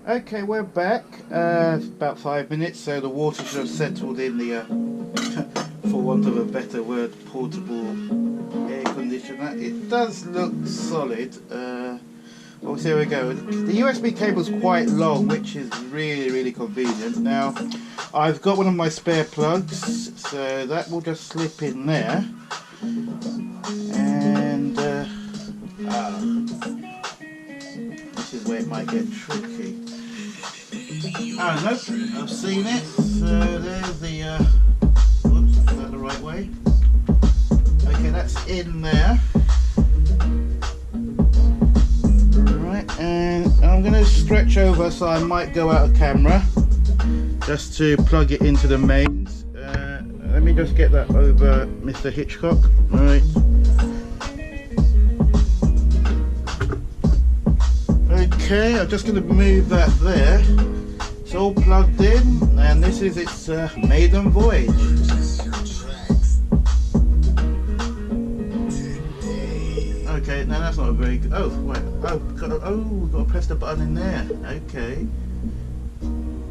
Okay, we're back. About 5 minutes, so the water should have settled in the, for want of a better word, portable air conditioner. It does look solid. Well, here we go. The USB cable is quite long, which is really convenient. Now, I've got one of my spare plugs, so that will just slip in there. And this is where it might get tricky. Oh, nope, I've seen it. So there's the, whoops, is that the right way? Okay, that's in there. Right, and I'm going to stretch over, so I might go out of camera just to plug it into the mains. Let me just get that over Mr. Hitchcock. Right. Okay, I'm just going to move that there. It's all plugged in, and this is its maiden voyage. Okay, now that's not a very good. Oh, wait. We've got to press the button in there. Okay.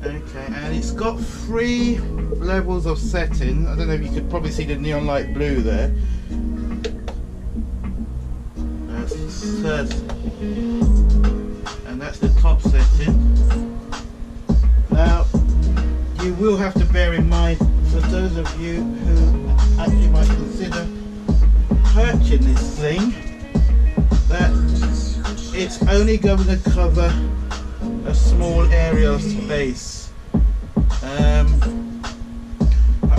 Okay, and it's got 3 levels of setting. I don't know if you could probably see the neon light blue there. That's and that's the top setting. Now, you will have to bear in mind, for those of you who actually might consider purchasing this thing, that it's only going to cover a small area of space. I'm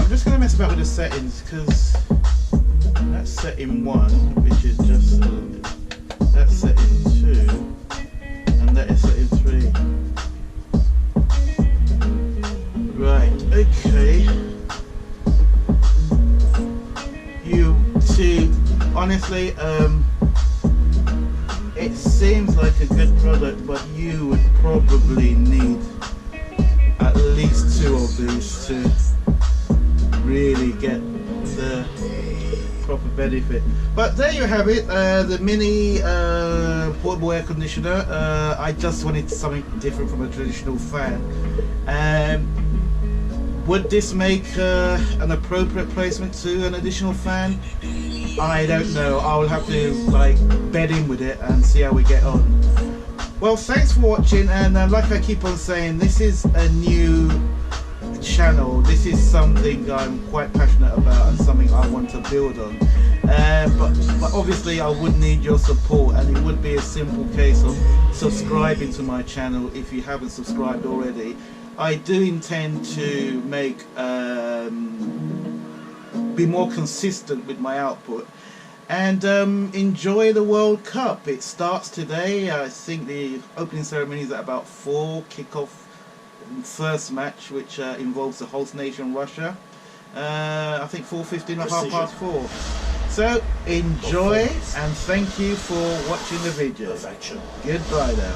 just going to mess about with the settings, because that's setting 1, which is just that's setting 2, and that is setting 3. Right, okay. You see, honestly, it seems like a good product, but you would probably need at least 2 of these to really get the proper benefit. But there you have it, the mini portable air conditioner. I just wanted something different from a traditional fan. Would this make an appropriate placement to an additional fan? I don't know. I will have to bed in with it and see how we get on. Well, thanks for watching, and like I keep on saying, this is a new channel. This is something I'm quite passionate about and something I want to build on. But obviously I would need your support, and it would be a simple case of subscribing to my channel if you haven't subscribed already. I do intend to make be more consistent with my output, and enjoy the World Cup. It starts today. I think the opening ceremony is at about 4, kick-off first match, which involves the host nation Russia. I think 4:15 or 4:30. So enjoy, and thank you for watching the video. Goodbye now.